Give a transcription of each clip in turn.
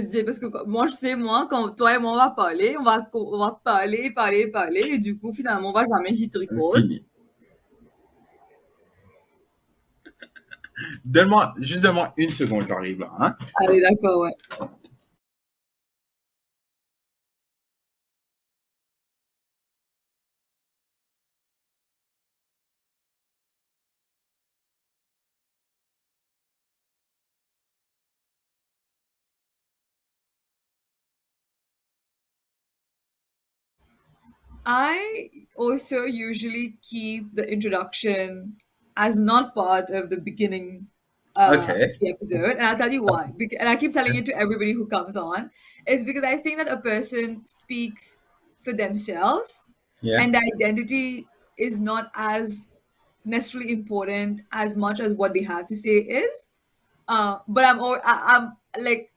me disais, parce que moi, je sais, moi, quand toi et moi, on va parler, on va parler, parler, parler, et du coup, finalement, on va jamais hit record. Fini. Juste donne-moi une seconde, j'arrive là. Hein? Allez, d'accord, ouais. I also usually keep the introduction as not part of the beginning of Okay. the episode, and I'll tell you why. And I keep telling it to everybody who comes on, is because I think that a person speaks for themselves, Yeah. and the identity is not as necessarily important as much as what they have to say is. But I'm like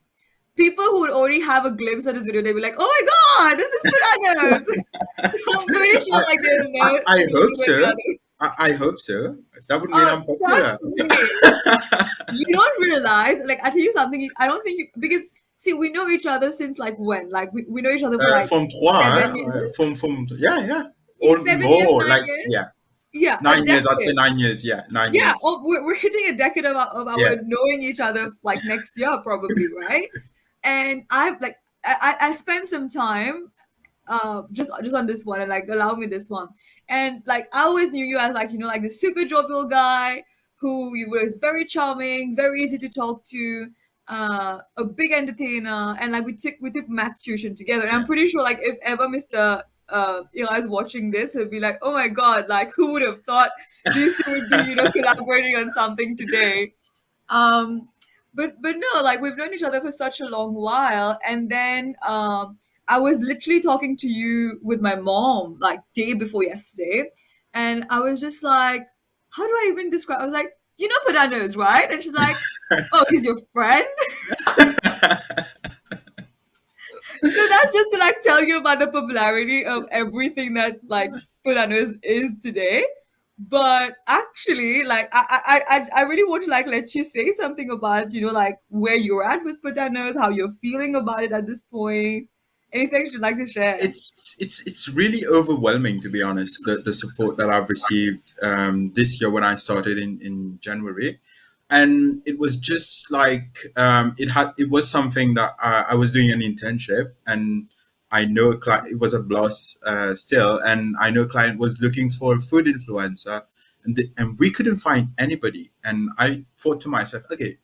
people who would already have a glimpse of this video, they'd be like, "Oh my god, this is bananas!" I'm pretty sure I, like they'll know I one hope way or the so. other. I hope so. That would mean I'm popular. Trust me. You don't realize, like, I tell you something, I don't think you, because, see, we know each other since, like, when? Like, we know each other for, like, From trois, 7 years? yeah, yeah. Yeah, Or 7 years, more, 9 like, years? yeah. Yeah, a 9 years, I'd say decade. 9 years, yeah, nine Yeah, years. we're hitting a decade of our Yeah. knowing each other, like, next year, probably, right? And I've, like, I spent some time just on this one and like allow me this one. And like I always knew you as like, you know, like the super jovial guy who you was very charming, very easy to talk to, a big entertainer, and like we took maths tuition together. And I'm Yeah. pretty sure like if ever Mr. Eli is watching this, he'll be like, oh my god, like who would have thought these two would be, you know, collaborating on something today. Um, but no, like we've known each other for such a long while, and then I was literally talking to you with my mom like day before yesterday, and I was just like, how do I even describe? I was like, you know, PothaKnows, right? And she's like, oh, he's your friend. So that's just to like tell you about the popularity of everything that like PothaKnows is today. But actually, like I really want to like let you say something about, you know, like where you're at with PothaKnows, how you're feeling about it at this point. Anything you'd like to share? It's really overwhelming, to be honest, the support that I've received this year when I started in January. And it was just like it was something that I was doing an internship, and I know a client, it was a boss still, and I know a client was looking for a food influencer, and we couldn't find anybody. And I thought to myself, okay,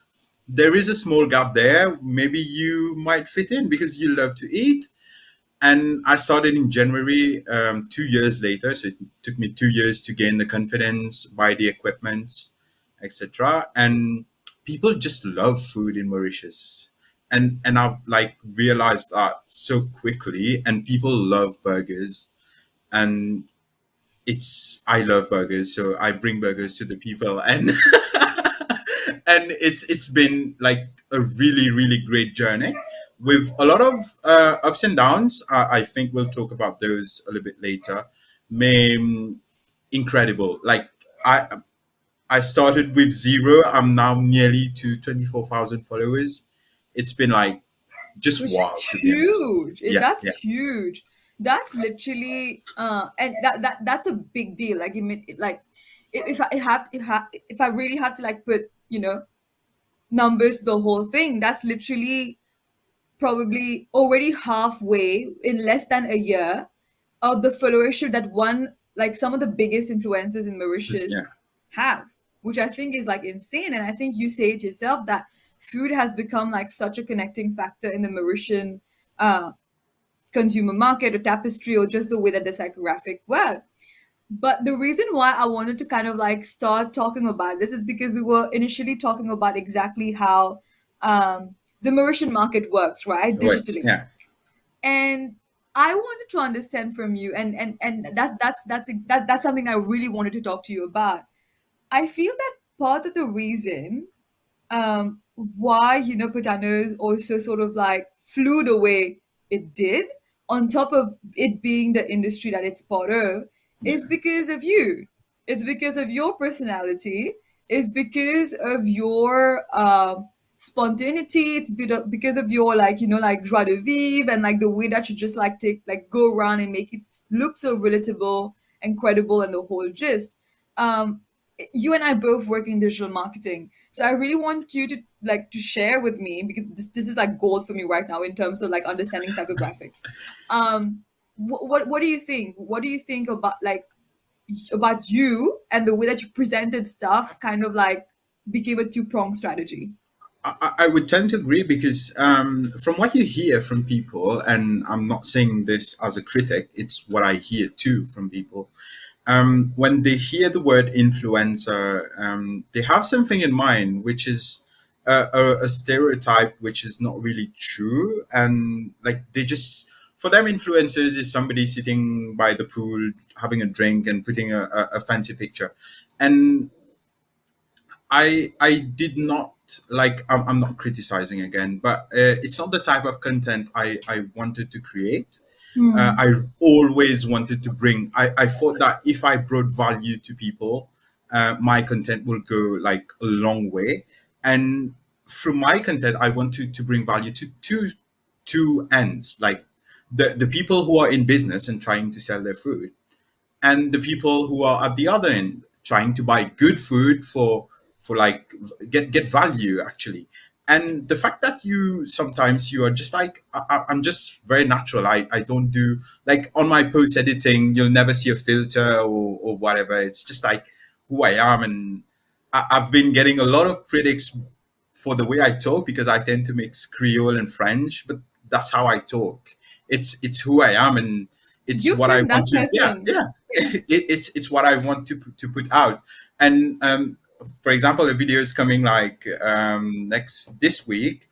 there is a small gap there. Maybe you might fit in because you love to eat. And I started in January, 2 years later. So it took me 2 years to gain the confidence, buy the equipment, etc. And people just love food in Mauritius. And I've like realized that so quickly. And people love burgers. And I love burgers, so I bring burgers to the people, and and it's been like a really really great journey with a lot of ups and downs. I think we'll talk about those a little bit later. May Incredible. Like I I started with zero. I'm now nearly to 24,000 followers. It's been like just Which is wow, to be honest. huge. Yeah, That's yeah, huge. That's literally and that's a big deal. Like you mean like if I really have to like put, you know, numbers to the whole thing, that's literally probably already halfway in less than a year of the followership that one like some of the biggest influencers in yeah, Mauritius have, which I think is like insane. And I think you say it yourself that food has become like such a connecting factor in the Mauritian uh, consumer market or tapestry or just the way that the psychographic work. But the reason why I wanted to kind of like start talking about this is because we were initially talking about exactly how the Mauritian market works, right, it works. digitally. Yeah, And I wanted to understand from you, and that's something I really wanted to talk to you about. I feel that part of the reason why, you know, Putanos also sort of like flew the way it did, on top of it being the industry that it's part of, is yeah, because of you. It's because of your personality. It's because of your spontaneity. It's because of your, like, like joie de vivre, and like the way that you just like take, like, go around and make it look so relatable and credible, and the whole gist. Um, you and I both work in digital marketing, so I really want you to, like, to share with me, because this is like gold for me right now in terms of like understanding psychographics. What do you think? What do you think about, like, about you, and the way that you presented stuff kind of like became a two-pronged strategy? I would tend to agree because from what you hear from people, and I'm not saying this as a critic, it's what I hear too from people. When they hear the word influencer, they have something in mind, which is a stereotype which is not really true. And like they just, for them, influencers is somebody sitting by the pool, having a drink and putting a fancy picture. And I did not like. I'm not criticizing again, but it's not the type of content I wanted to create. Hmm. I always wanted to bring. I thought that if I brought value to people, my content will go like a long way. And through my content, I want to bring value to two ends, like the people who are in business and trying to sell their food, and the people who are at the other end trying to buy good food for like get value actually. And the fact that you sometimes you are just like I'm just very natural. I don't do like on my post editing you'll never see a filter or whatever. It's just like who I am. And I've been getting a lot of critics for the way I talk because I tend to mix Creole and French, but that's how I talk. It's who I am, and it's You've what I been want that to. Yeah, person. yeah. Yeah. It's what I want to put out. And for example, a video is coming like next this week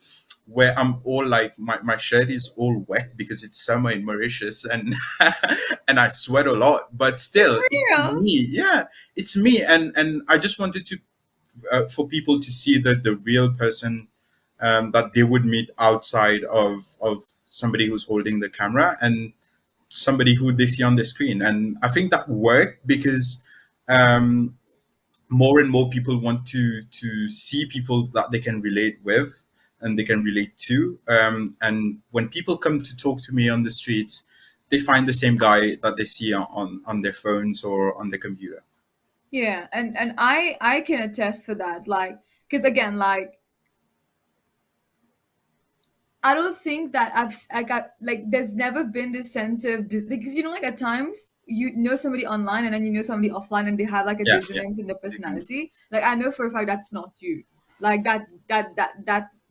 where I'm all like my shirt is all wet because it's summer in Mauritius and and I sweat a lot, but still it's Yeah. me. Yeah, it's me, and I just wanted to for people to see the real person that they would meet outside of somebody who's holding the camera and somebody who they see on the screen. And I think that worked because um, more and more people want to see people that they can relate with and they can relate to. And when people come to talk to me on the streets, they find the same guy that they see on their phones or on their computer. Yeah, and I can attest for that. Like, because again, like, I don't think that I got, like, there's never been this sense of because, like, at times you know somebody online and then you know somebody offline and they have like a Yeah, yeah. dissonance in their Agree. personality. Like, I know for a fact that's not you. Like, that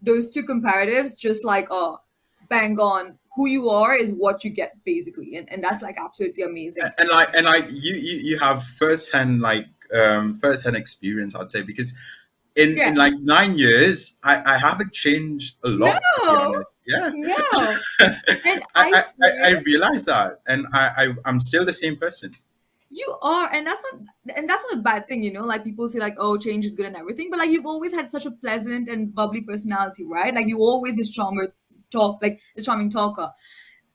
those two comparatives just like, bang on. Who you are is what you get basically, and that's like absolutely amazing. And like you have first hand experience, I'd say, because in Yeah. like 9 years I haven't changed a lot, to be No. honest. Yeah. No. And I, I I i swear I realized that, and I'm still the same person. you are, and that's not a bad thing, Like, people say like, oh, change is good and everything, but like you've always had such a pleasant and bubbly personality, right? Like, you always the stronger talk, like the charming talker.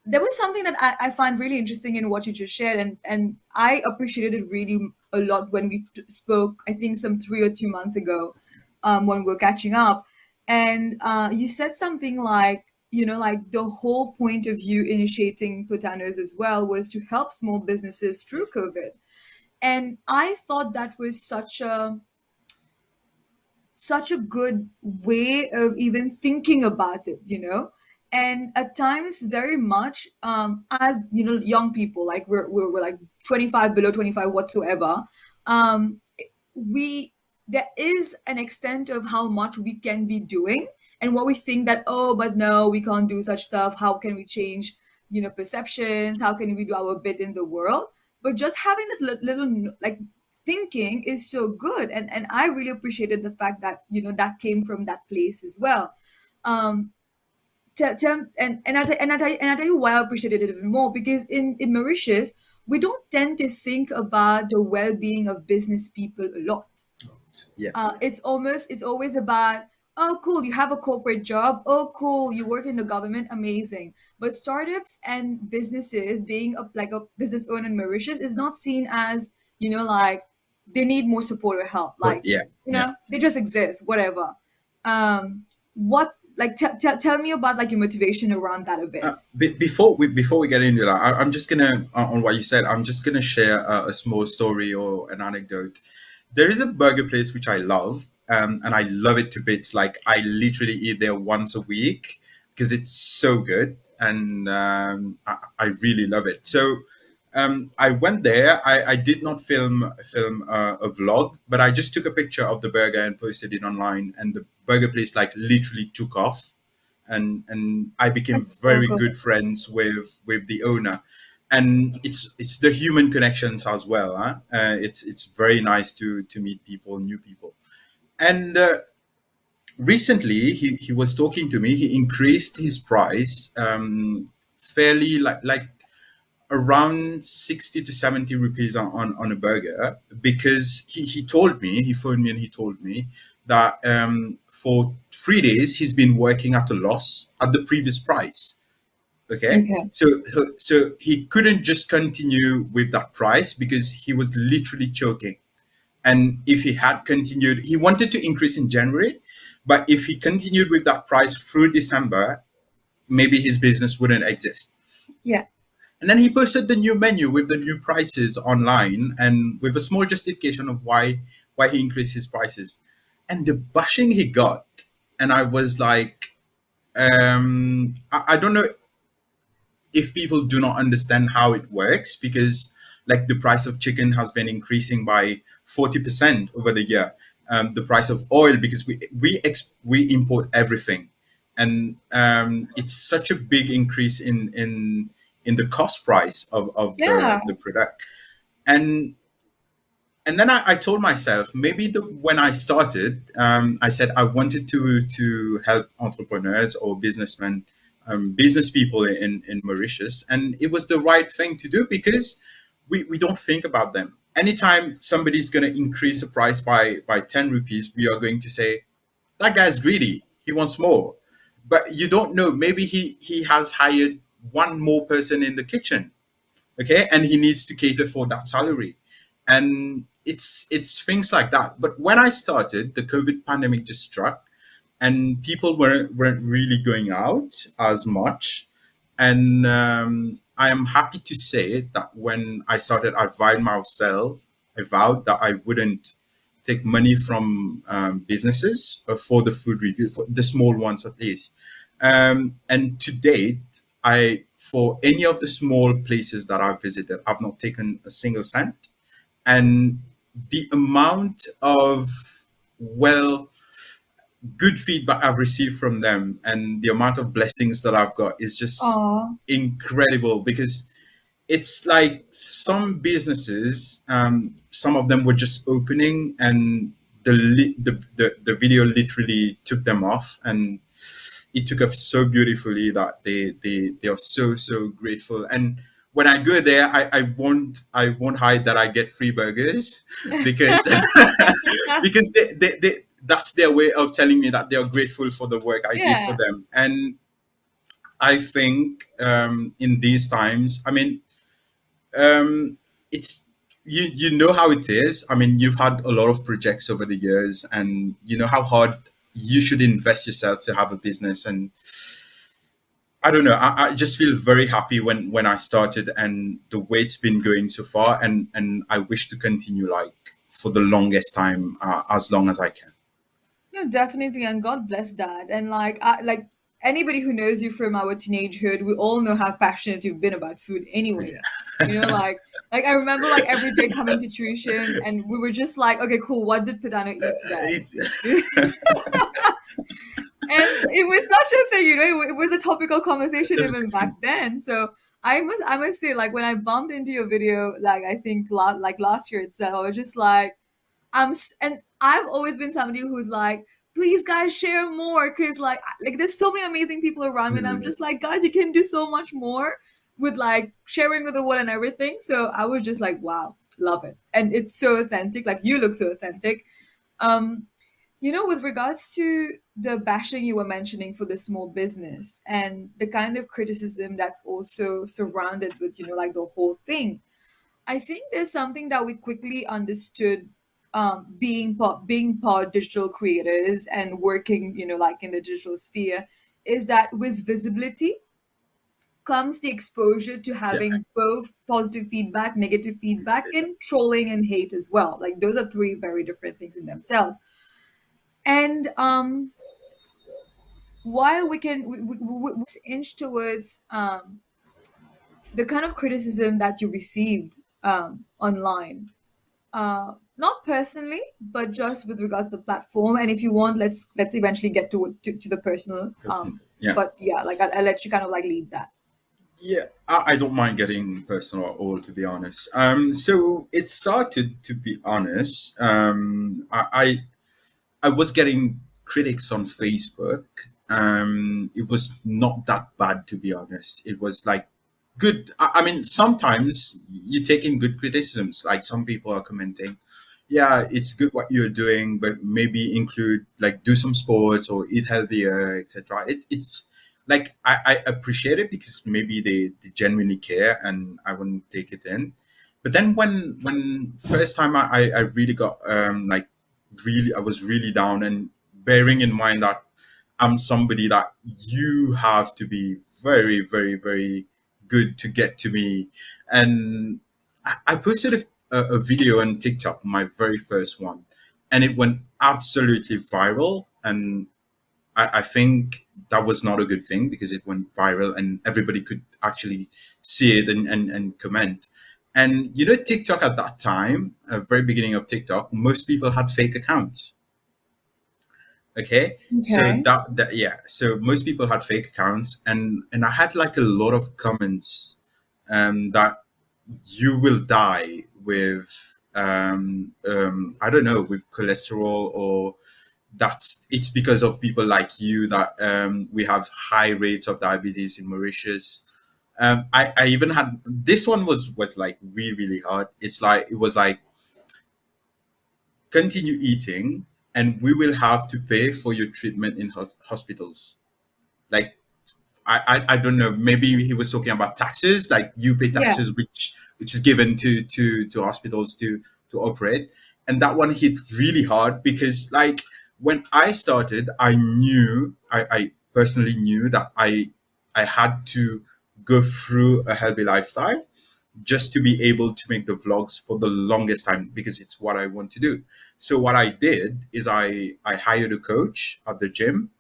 There was something that I find really interesting in what you just shared, and I appreciated it really a lot when we spoke, I think some 3 or 2 months ago, when we were catching up. And you said something like, like the whole point of you initiating PothaKnows as well was to help small businesses through COVID. And I thought that was such a good way of even thinking about it. And at times, very much, as young people, like we're like 25, below 25 whatsoever. um we There is an extent of how much we can be doing, and what we think that, oh, but no, we can't do such stuff. How can we change perceptions? How can we do our bit in the world? But just having that little, like, thinking is so good, and I really appreciated the fact that that came from that place as well. um and I tell you why I appreciated it even more, because in Mauritius, we don't tend to think about the well-being of business people a lot. Yeah. It's always about, oh, cool, you have a corporate job, oh, cool, you work in the government, amazing. But startups and businesses, being like a business owner in Mauritius, is not seen as, like, they need more support or help, But like, yeah, yeah. they just exist, whatever. um what like tell me about like your motivation around that a bit. Before we get into that, I'm just gonna on what you said. I'm just gonna share a small story or an anecdote. There is a burger place which I love, and I love it to bits. Like I literally eat there once a week because it's so good, and I really love it. So I went there. I did not film a vlog, but I just took a picture of the burger and posted it online, and the burger place like literally took off, and I became That's so very cool. good friends with the owner, and it's the human connections as well. Huh? It's very nice to meet people, new people, and recently he was talking to me. He increased his price fairly like around 60 to 70 rupees on a burger because he told me he phoned me and he told me that for 3 days he's been working at a loss at the previous price. Okay, Okay. so he couldn't just continue with that price because he was literally choking. And if he had continued, he wanted to increase in January, but if he continued with that price through December, maybe his business wouldn't exist. Yeah. And then he posted the new menu with the new prices online and with a small justification of why he increased his prices. And the bashing he got, and I was like, I don't know if people do not understand how it works because like the price of chicken has been increasing by 40% over the year, the price of oil because we import everything, and it's such a big increase in the cost price of Yeah. the product. And and then I told myself maybe when I started, I said I wanted to help entrepreneurs or businessmen, business people in Mauritius, and it was the right thing to do because we don't think about them. Anytime somebody's going to increase the price by 10 rupees, we are going to say that guy's greedy. He wants more. But you don't know. Maybe he has hired one more person in the kitchen, okay, and he needs to cater for that salary, and it's things like that. But when I started, the COVID pandemic just struck, and people weren't really going out as much. And I am happy to say that when I started, I vowed that I wouldn't take money from businesses for the food review, for the small ones at least. And to date, for any of the small places that I've visited, I've not taken a single cent. And the amount of, well, good feedback I've received from them and the amount of blessings that I've got is just Oh. incredible because it's like some businesses, some of them were just opening and the video literally took them off, and it took off so beautifully that they are so grateful. And when I go there, I won't hide that I get free burgers because because that's their way of telling me that they are grateful for the work I did for Yeah. them. And I think in these times, I mean, it's you know how it is. I mean, you've had a lot of projects over the years, and you know how hard you should invest yourself to have a business. And I don't know. I just feel very happy when I started and the way it's been going so far, and I wish to continue like for the longest time, as long as I can. No, definitely, and God bless that. And like anybody who knows you from our teenagehood, we all know how passionate you've been about food. Anyway, Yeah. like I remember like every day coming to tuition, and we were just like, okay, cool. What did Padano eat today? And it was such a thing, it was a topical conversation even back then. So I must say, like when I bumped into your video, like I think like last year itself, I was just like, and I've always been somebody who's like, please guys share more, because like there's so many amazing people around me, and I'm Yeah. just like, guys, you can do so much more with like sharing with the world and everything. So I was just like, wow, love it, and it's so authentic. Like you look so authentic. Um, with regards to the bashing you were mentioning for the small business and the kind of criticism that's also surrounded with, like the whole thing, I think there's something that we quickly understood being part digital creators and working, like in the digital sphere, is that with visibility comes the exposure to Yeah. having both positive feedback, negative feedback, and trolling and hate as well. Like those are three very different things in themselves. And while we inch towards the kind of criticism that you received online, not personally, but just with regards to the platform. And if you want, let's eventually get to the personal. Person. Yeah. But yeah, like I'll let you kind of like lead that. Yeah, I don't mind getting personal at all, to be honest. So it started, to be honest. I was getting critics on Facebook. It was not that bad, to be honest. It was like good. I mean, sometimes you take in good criticisms. Like some people are commenting, yeah, it's good what you're doing, but maybe include like do some sports or eat healthier, etc. It's like I appreciate it because maybe they genuinely care and I wouldn't take it in. But then when first time I really got like really I was really down, and bearing in mind that I'm somebody that you have to be very, very, very good to get to me. And I posted a video on TikTok, my very first one, and it went absolutely viral. And I think that was not a good thing because it went viral and everybody could actually see it and comment. And you know, TikTok at that time, very beginning of TikTok, most people had fake accounts. Okay, so Okay. that yeah, so most people had fake accounts, and I had like a lot of comments that you will die with I don't know, with cholesterol, or that's it's because of people like you that we have high rates of diabetes in Mauritius. I even had this one was like really, really hard. It's like it was like continue eating and we will have to pay for your treatment in hospitals. Like I don't know, maybe he was talking about taxes, like you pay Yeah. taxes which is given to hospitals to operate. And that one hit really hard because like when I started, I personally knew that I had to go through a healthy lifestyle just to be able to make the vlogs for the longest time because it's what I want to do. So what I did is I hired a coach at the gym,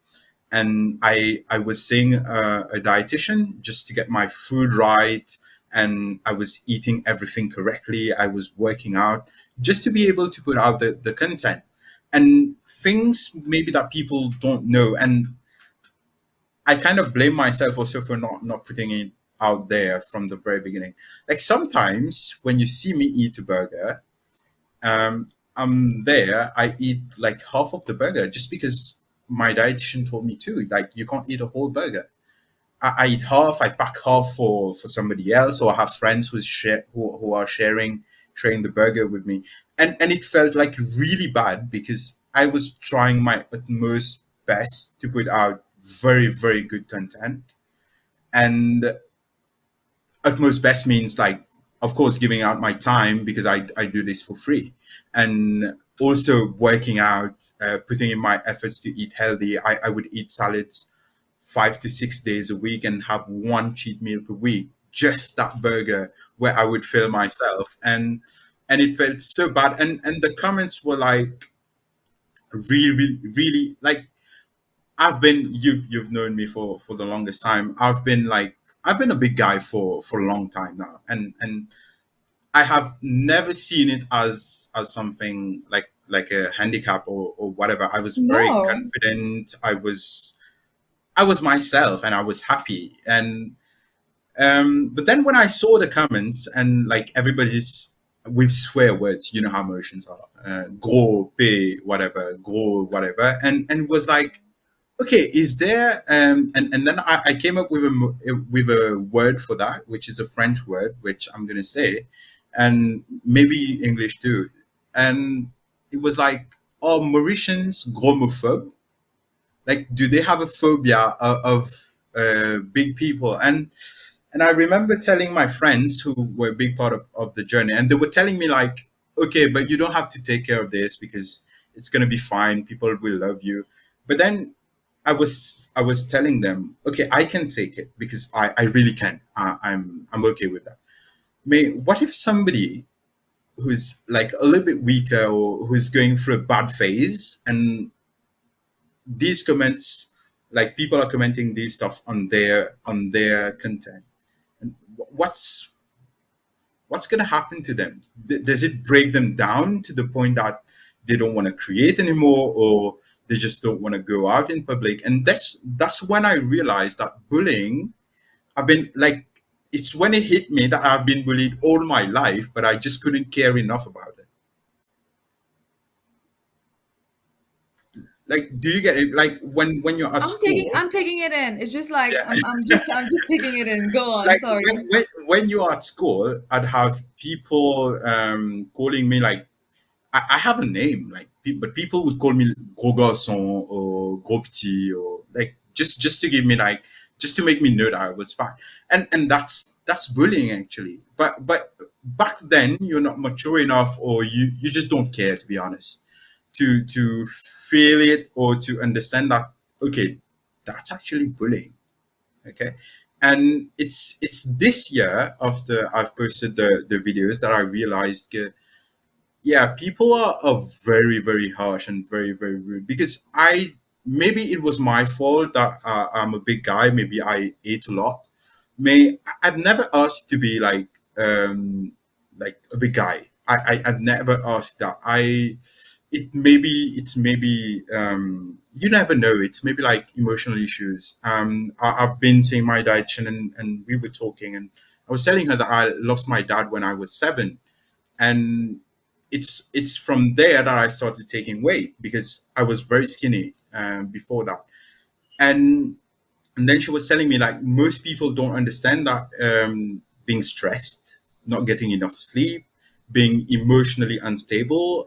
and I was seeing a dietitian just to get my food right, and I was eating everything correctly. I was working out just to be able to put out the content and things maybe that people don't know. And I kind of blame myself also for not putting it out there from the very beginning. Like sometimes when you see me eat a burger, um, I'm there. I eat like half of the burger just because my dietitian told me to. Like you can't eat a whole burger. I eat half. I pack half for somebody else, or I have friends who are sharing the burger with me, and it felt like really bad because I was trying my utmost best to put out very, very good content. And utmost best means like, of course, giving out my time because I do this for free, and also working out, putting in my efforts to eat healthy. I would eat salads 5 to 6 days a week and have one cheat meal per week, just that burger where I would fill myself. And it felt so bad. And the comments were like really, really like, you've known me for the longest time. I've been a big guy for a long time now, and I have never seen it as something like a handicap or whatever. I was very No. confident. I was myself and I was happy. And but then when I saw the comments and like everybody's with swear words, you know how Mauritians are, gros, pay, whatever, gros, whatever, and it was like, okay, is there and then I came up with with a word for that, which is a French word, which I'm gonna say, and maybe English too. And it was like, are Mauritians gromophobe? Like, do they have a phobia of big people? And I remember telling my friends who were a big part of the journey, and they were telling me like, okay, but you don't have to take care of this because it's gonna be fine. People will love you. But then I was telling them, okay, I can take it because I really can. I'm okay with that. May what if somebody who's like a little bit weaker or who's going through a bad phase, and these comments, like people are commenting these stuff on their content, and what's going to happen to them? Does it break them down to the point that they don't want to create anymore, or they just don't want to go out in public? And that's when I realized that bullying, I've been like, it's when it hit me that I've been bullied all my life, but I just couldn't care enough about it. Like, do you get it? Like when you're at school, I'm taking it in. It's just like yeah. I'm just taking it in. Go on, Like sorry. when you're at school, I'd have people calling me like, I have a name, like, but people would call me gros garçon or gros petit, or like just to give me like, just to make me know that I was fat, and that's bullying actually. But back then you're not mature enough, or you just don't care, to be honest, to feel it or to understand that, okay, that's actually bullying. Okay, and it's this year after I've posted the videos that I realized, yeah, people are very very harsh and very very rude, because I, maybe it was my fault that I'm a big guy, maybe I ate a lot. I've never asked to be like a big guy. I've never asked that. It's maybe you never know, it's maybe like emotional issues. I've been seeing my dietitian, and we were talking, and I was telling her that I lost my dad when I was 7, and it's from there that I started taking weight, because I was very skinny before that. And and then she was telling me like, most people don't understand that being stressed, not getting enough sleep, being emotionally unstable,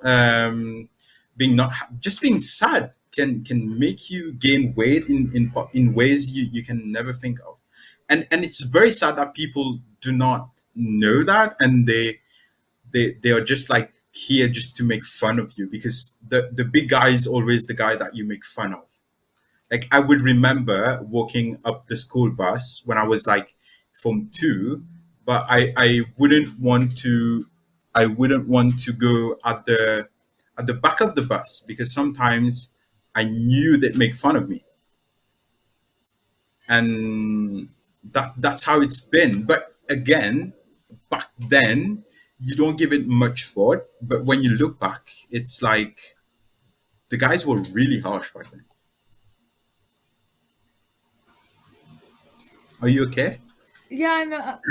being not just being sad can make you gain weight in ways you can never think of. And it's very sad that people do not know that, and they are just like here just to make fun of you, because the big guy is always the guy that you make fun of. Like, I would remember walking up the school bus when I was like from 2, but I wouldn't want to go at the back of the bus, because sometimes I knew they'd make fun of me. And that's how it's been. But again, back then you don't give it much thought, but when you look back, it's like the guys were really harsh back then. Are you okay? Yeah, no, I'm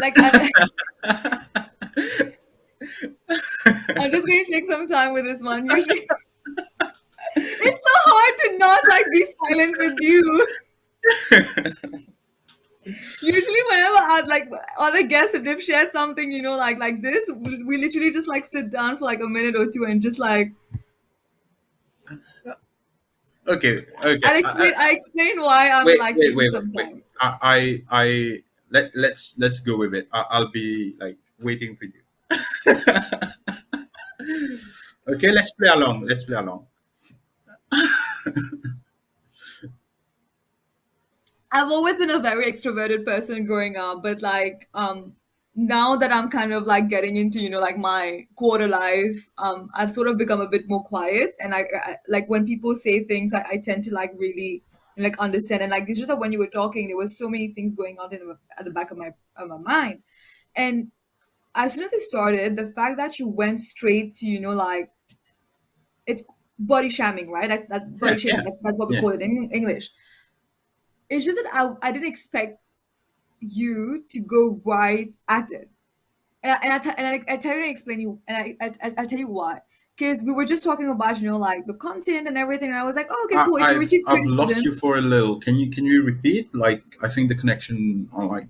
just gonna take some time with this one. Usually, it's so hard to not like be silent with you. Usually, whenever I like other guests, if they've shared something, like this, we literally just like sit down for like a minute or two and just like Okay, okay. I explain why I'm Wait, like wait, taking wait, wait, some wait. time. Let's go with it. I'll be like waiting for you. Okay, let's play along. Let's play along. I've always been a very extroverted person growing up, but like now that I'm kind of like getting into, like my quarter life, I've sort of become a bit more quiet, and I like when people say things, I tend to like really like understand, and like it's just that when you were talking, there was so many things going on at the back of my mind, and as soon as it started, the fact that you went straight to, like it's body shaming, right? That body Yeah, shaming, yeah, that's what we yeah. call it in English. It's just that I didn't expect you to go right at it. I tell you and explain you, and I tell you why. Because we were just talking about, like the content and everything, and I was like, oh, okay, I, cool. If you I've receive I've lost you criticism, for a little. Can you repeat? Like, I think the connection. Like,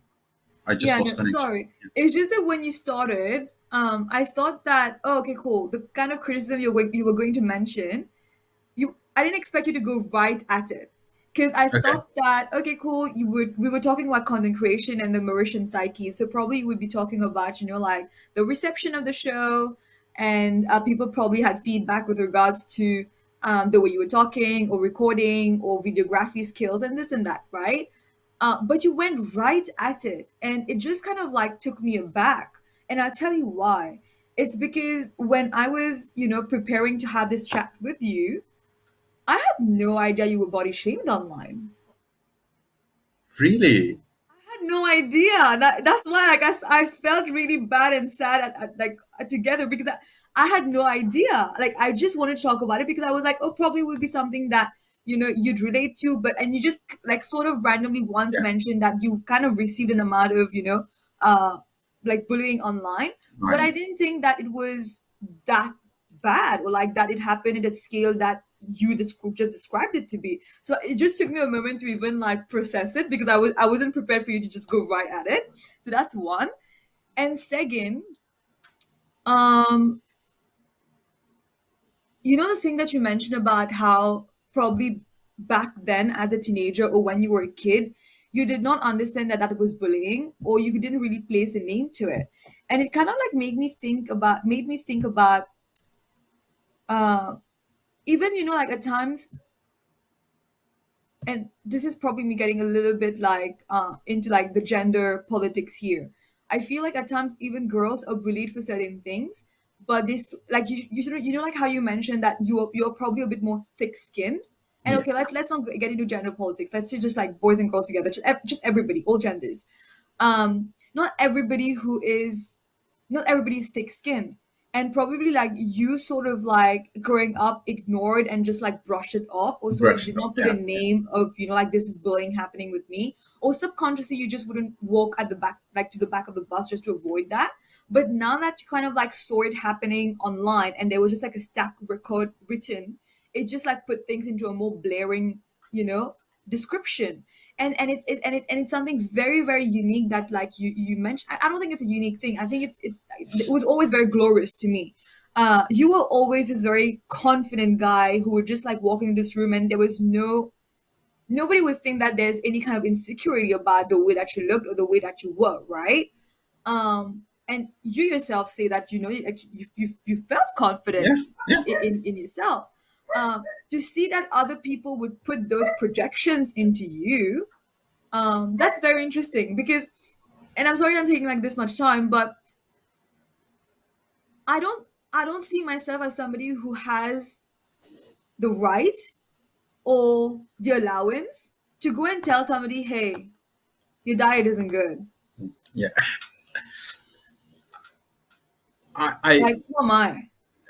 I just yeah, lost no, connection. sorry. It's just that when you started, I thought that, oh, okay, cool. The kind of criticism you were going to mention, I didn't expect you to go right at it, because I Okay. thought that, okay, cool, we were talking about content creation and the Mauritian psyche, so probably you would be talking about, like the reception of the show and people probably had feedback with regards to the way you were talking or recording or videography skills and this and that, right? But you went right at it, and it just kind of like took me aback. And I'll tell you why. It's because when I was, preparing to have this chat with you, I had no idea you were body shamed online. Really? I had no idea. That's why like I felt really bad and sad together, because I had no idea. Like I just wanted to talk about it because I was like, oh, probably would be something that you'd relate to, but and you just like sort of randomly once Yeah. mentioned that you kind of received an amount of uh like bullying online, but I Right. didn't think that it was that bad, or like that it happened at a scale that you just described it to be. So it just took me a moment to even like process it, because I wasn't prepared for you to just go right at it. So that's one. And second, um, the thing that you mentioned about how probably back then as a teenager or when you were a kid, you did not understand that that was bullying, or you didn't really place a name to it. And it kind of like made me think about uh even like at times, and this is probably me getting a little bit like into like the gender politics here. I feel like at times even girls are bullied for certain things, but this like you sort of like how you mentioned that you're probably a bit more thick skinned. And Yeah. okay, let's not get into gender politics. Let's say just like boys and girls together, just everybody, all genders. Not everybody who is not everybody's thick skinned, and probably like you sort of like growing up ignored and just like brushed it off, or sort of Brush did it off. not put a Yeah. Yeah. name of like this is bullying happening with me, or subconsciously you just wouldn't walk at the back, like to the back of the bus, just to avoid that. But now that you kind of like saw it happening online and there was just like a stack record written, it just like put things into a more blaring you know description. And it's something very very unique that like you mentioned. I don't think it's a unique thing. I think it was always very glorious to me. You were always this very confident guy who would just like walk into this room, and there was nobody would think that there's any kind of insecurity about the way that you looked or the way that you were, right? And you yourself say that like you felt Yeah. confident Yeah. in yourself. To see that other people would put those projections into you, that's very interesting. Because, and I'm sorry I'm taking like this much time, but I don't see myself as somebody who has the right or the allowance to go and tell somebody, hey, your diet isn't good. Yeah. I, I Like, who am I?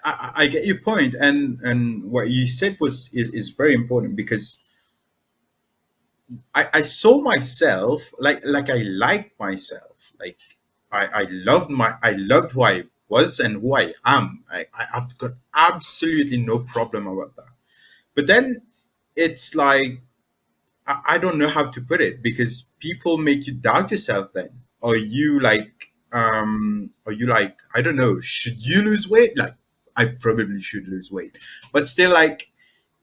I get your point, and what you said is very important because I saw myself like I liked myself, like I loved who I was and who I am. I've got absolutely no problem about that. But then it's like I don't know how to put it because people make you doubt yourself. Then are you like, I don't know, should you lose weight? Like I probably should lose weight, but still, like,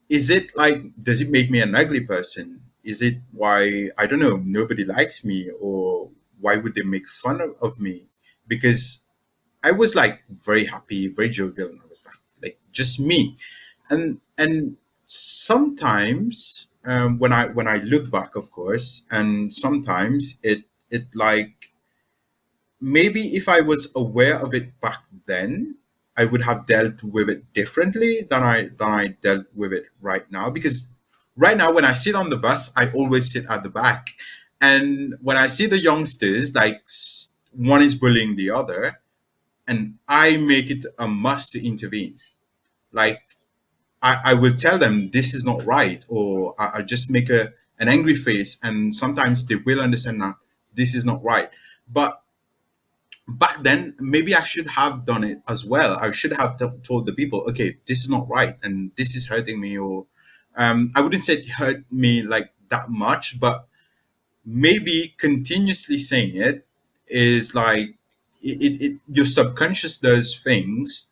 is it like, does it make me an ugly person? Is it why, I don't know, nobody likes me, or why would they make fun of me? Because I was like very happy, very jovial, and I was like just me. And sometimes when I look back, of course, and sometimes it like, maybe if I was aware of it back then, I would have dealt with it differently than I dealt with it right now. Because right now, when I sit on the bus, I always sit at the back, and when I see the youngsters, like one is bullying the other, and I make it a must to intervene. Like I will tell them this is not right, or I'll just make an angry face, and sometimes they will understand that this is not right. But back then maybe I should have done it as well. I should have told the people, okay, this is not right and this is hurting me, or I wouldn't say it hurt me like that much, but maybe continuously saying it is like, your subconscious does things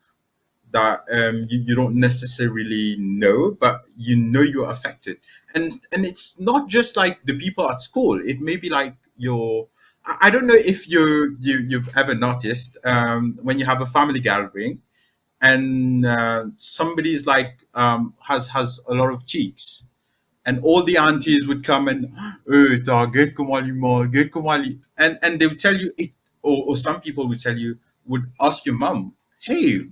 that you don't necessarily know, but you know you're affected. And it's not just like the people at school. It may be like your, I don't know if you've ever noticed when you have a family gathering, and somebody's like has a lot of cheeks, and all the aunties would come and get kumali ma, get kumali, and they would tell you it, or some people would tell you, would ask your mom, hey,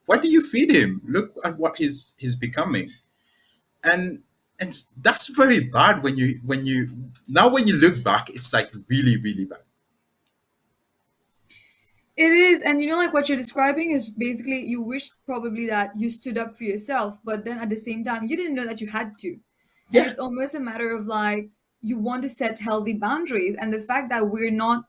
what do you feed him? Look at what he's becoming. And that's very bad when you now when you look back, it's like really really bad. It is, and you know, like what you're describing is basically you wish probably that you stood up for yourself, but then at the same time, you didn't know that you had to. And Yeah, it's almost a matter of like you want to set healthy boundaries, and the fact that we're not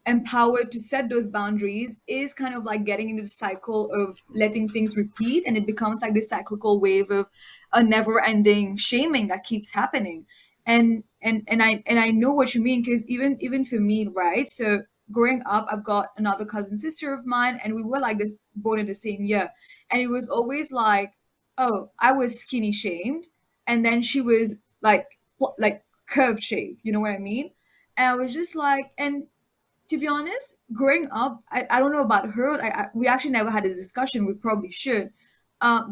empowered to set those boundaries is kind of like getting into the cycle of letting things repeat, and it becomes like this cyclical wave of a never ending shaming that keeps happening. And I know what you mean, because even for me, right? So growing up, I've got another cousin sister of mine, and we were like this, born in the same year, and it was always like, oh, I was skinny shamed, and then she was like curved shaved, you know what I mean? And I was just like, and to be honest, growing up, I don't know about her. We actually never had this discussion. We probably should.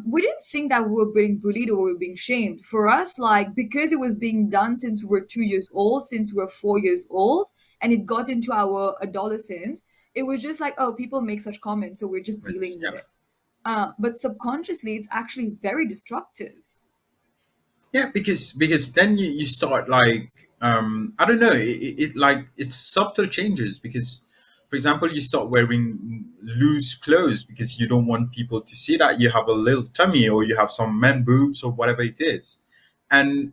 We didn't think that we were being bullied or we were being shamed. For us, like, because it was being done since we were 2 years old, since we were 4 years old, and it got into our adolescence, it was just like, oh, people make such comments, so we're just dealing with yeah. it. But subconsciously, it's actually very destructive. Yeah, because then you start like I don't know, it like it's subtle changes. Because for example, you start wearing loose clothes because you don't want people to see that you have a little tummy or you have some man boobs or whatever it is. And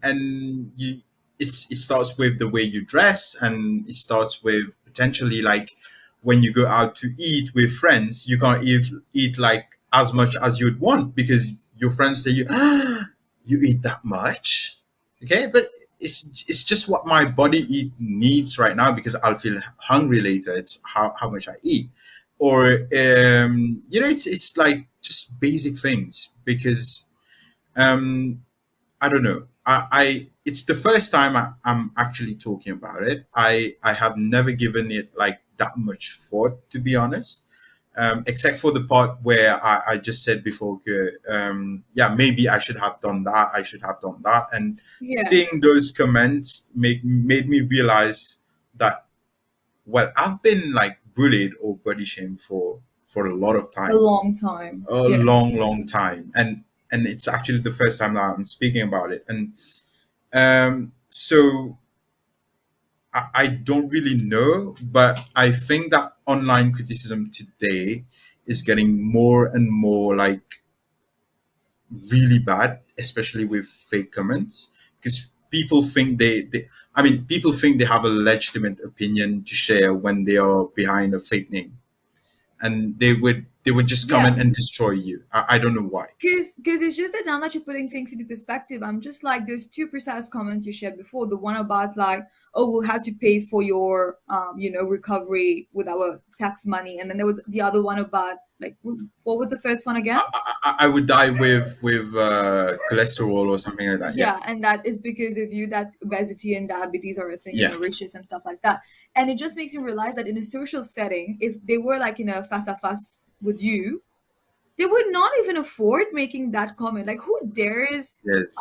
you, it starts with the way you dress, and it starts with potentially like when you go out to eat with friends, you can't eat like as much as you'd want because your friends say you you eat that much. Okay, but it's just what my body needs right now because I'll feel hungry later. It's how much I eat. Or it's like just basic things. Because um I don't know. I it's the first time I'm actually talking about it. I have never given it like that much thought, to be honest. Except for the part where I just said before, okay, yeah, maybe I should have done that. I should have done that. And Yeah, seeing those comments made me realize that, well, I've been like bullied or body shamed for a lot of a time, long time. a Yeah. long time, and it's actually the first time that I'm speaking about it. And so I don't really know, but I think that online criticism today is getting more and more like really bad, especially with fake comments, because people think I mean, people think they have a legitimate opinion to share when they are behind a fake name, and they would just Yeah. comment and destroy you. I don't know why. Because it's just that now that you're putting things into perspective, I'm just like, there's two precise comments you shared before. The one about like, oh, we'll have to pay for your recovery with our tax money, and then there was the other one about like, what was the first one again? I would die with cholesterol or something like that. Yeah, Yeah, and that is because of you that obesity and diabetes are a thing in yeah, Mauritius and stuff like that. And it just makes you realize that in a social setting, if they were like in a face à face with you, they would not even afford making that comment. Like, who dares, yes,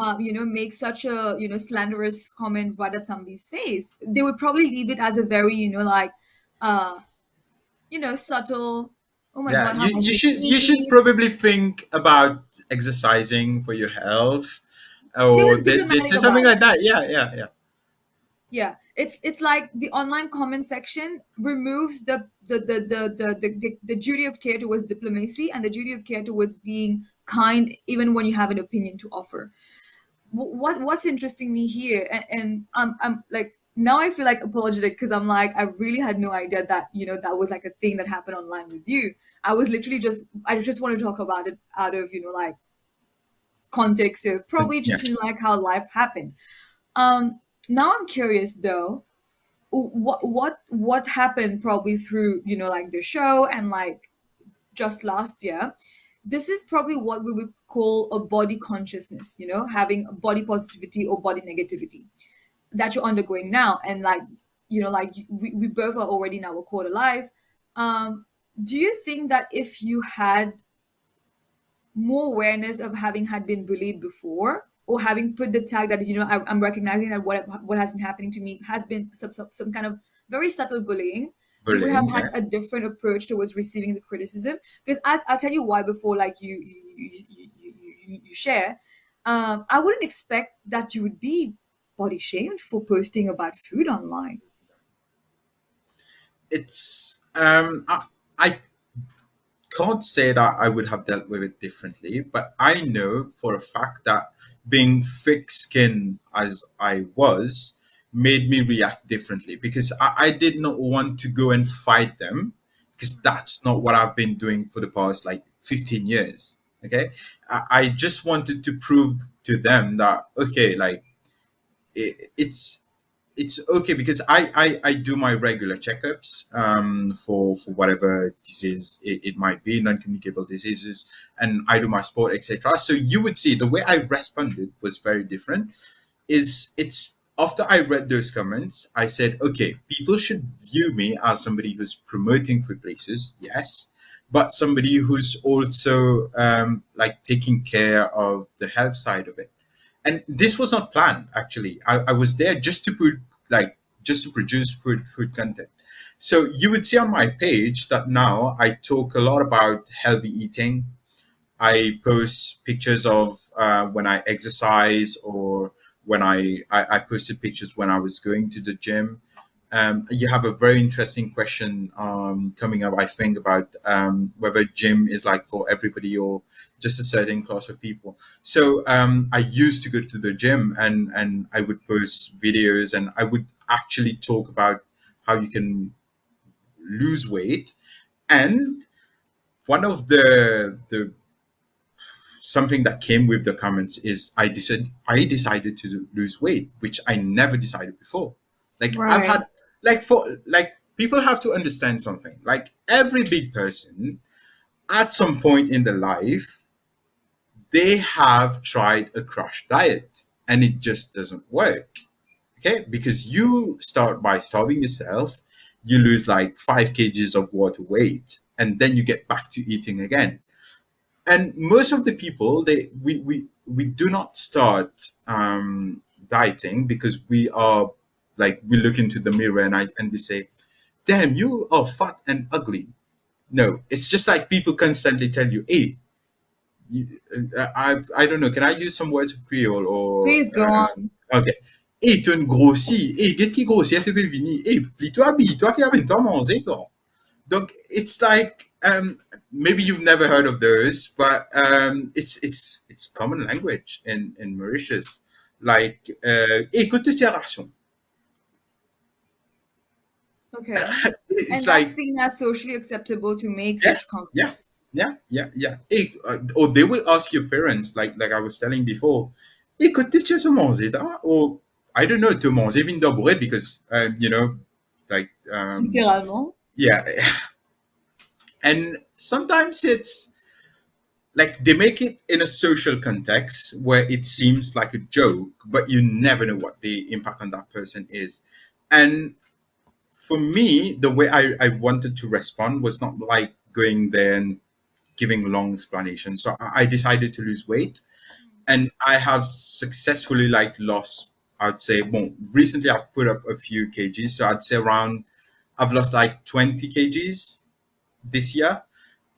make such a slanderous comment right at somebody's face? They would probably leave it as a very uh, subtle. Oh my yeah. God, how much You you should eat. probably think about exercising for your health, They or were they diplomatic say something about like it. that. Yeah, yeah, yeah. Yeah, it's like the online comment section removes the duty of care towards diplomacy and the duty of care towards being kind, even when you have an opinion to offer. What's interesting me here, and I'm like, now I feel like apologetic because I'm like, I really had no idea that that was like a thing that happened online with you. I just want to talk about it out of like context of probably Yeah. just like how life happened. Now I'm curious though, what happened probably through like the show and like just last year. This is probably what we would call a body consciousness, having body positivity or body negativity that you're undergoing now. And like like we both are already in our quarter life. um do you think that if you had more awareness of having had been bullied before, or having put the tag that, I'm recognizing that what has been happening to me has been some kind of very subtle bullying, you would have Bullying, had yeah. a different approach towards receiving the criticism. Because I'll tell you why before, like, you share. I wouldn't expect that you would be body shamed for posting about food online. It's I can't say that I would have dealt with it differently, but I know for a fact that being thick skinned as I was made me react differently because I did not want to go and fight them because that's not what I've been doing for the past like 15 years. Okay. I just wanted to prove to them that, okay, like it's okay because I do my regular checkups for whatever disease it might be, non-communicable diseases, and I do my sport, etc. So you would see the way I responded was very different. Is it's after I read those comments, I said, okay, people should view me as somebody who's promoting food places, yes, but somebody who's also like taking care of the health side of it. And this was not planned actually. I was there just to put like just to produce food content. So you would see on my page that now I talk a lot about healthy eating. I post pictures of when I exercise, or when I posted pictures when I was going to the gym. You have a very interesting question coming up, I think, about whether gym is like for everybody or just a certain class of people. So I used to go to the gym, and I would post videos, and I would actually talk about how you can lose weight. And one of the something that came with the comments is I decided to lose weight, which I never decided before. Like I've Right. had like people have to understand something. Like every big person at some point in their life, they have tried a crash diet and it just doesn't work. Okay? Because you start by starving yourself, you lose like 5 kgs of water weight, and then you get back to eating again. And most of the people, we do not start dieting because we are like we look into the mirror and we say, damn, you are fat and ugly. No, it's just like people constantly tell you, hey, you, I don't know, can I use some words of Creole or Please go on. okay. Hey, tu grossi. Hey, get qui grossi, tu peux venir. Hey, plie-toi, habille-toi, qui a toi manger, toi. Donc it's like maybe you've never heard of those, but it's common language in Mauritius. Like écoute tes rations. Okay. It's And that's like seen as socially acceptable to make yeah, such yeah, comments. yeah. Or they will ask your parents, like I was telling before, écoute tes manger that, or I don't know, to manger vin bread because like Littéralement. yeah, and sometimes it's like they make it in a social context where it seems like a joke, but you never know what the impact on that person is. And for me, the way I wanted to respond was not like going there and giving long explanations. So I decided to lose weight, and I have successfully like lost, I'd say, well, recently I've put up a few kgs. So I'd say around, I've lost like 20 kgs this year.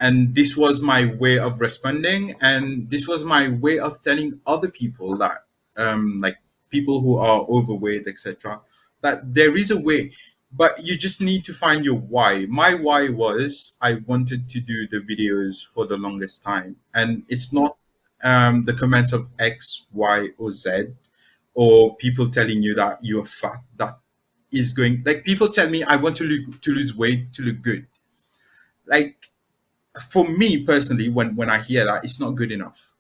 And this was my way of responding, and this was my way of telling other people that like people who are overweight, etc., that there is a way, but you just need to find your why. My why was I wanted to do the videos for the longest time, and it's not the comments of X, Y, or Z, or people telling you that you're fat that is going, like people tell me I want to lose weight to look good. Like for me personally, when I hear that, it's not good enough.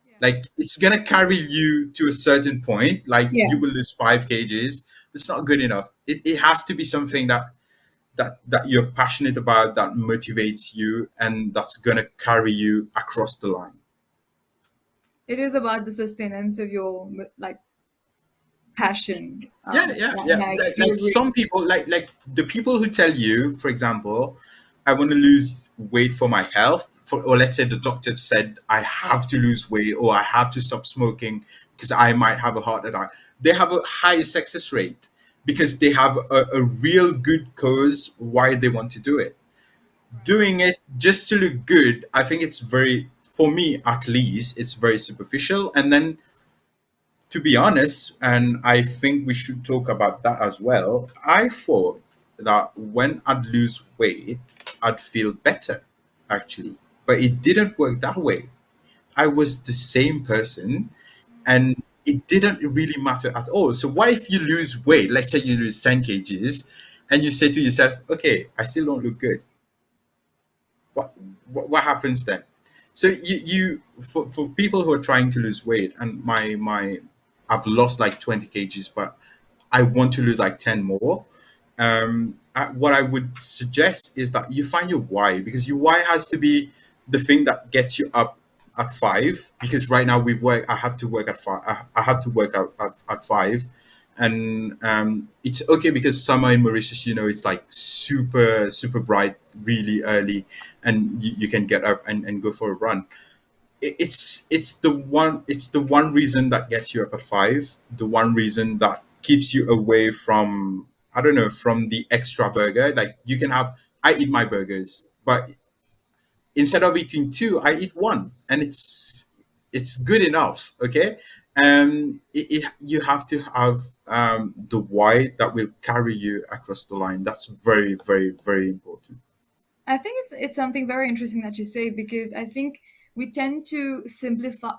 Yeah. Like it's gonna carry you to a certain point, like Yeah. you will lose 5 kgs. It's not good enough. It has to be something that you're passionate about, that motivates you, and that's gonna carry you across the line. It is about the sustenance of your like passion. Yeah, yeah, And yeah. I do Like agree. some people, like the people who tell you, for example, I want to lose weight for my health. or let's say the doctor said I have to lose weight or I have to stop smoking because I might have a heart attack, they have a higher success rate because they have a real good cause why they want to do it. Right. Doing it just to look good, I think it's very, for me at least, it's very superficial. And then, to be honest, and I think we should talk about that as well, I thought that when I'd lose weight, I'd feel better, actually. But it didn't work that way. I was the same person, and it didn't really matter at all. So, what if you lose weight? Let's say you lose 10 kgs, and you say to yourself, okay, I still don't look good. What happens then? So you for people who are trying to lose weight, and my I've lost like 20 kgs, but I want to lose like 10 more. What I would suggest is that you find your why, because your why has to be the thing that gets you up at 5. Because right now I have to work at 5. I have to work at 5, and it's okay because summer in Mauritius, it's like super bright, really early, and you can get up and go for a run. It's the one reason that gets you up at 5, the one reason that keeps you away from, I don't know, from the extra burger. Like, you can have, I eat my burgers, but instead of eating two, I eat one, and it's good enough. Okay. You have to have the why that will carry you across the line. That's very, very, very important. I think it's something very interesting that you say, because I think we tend to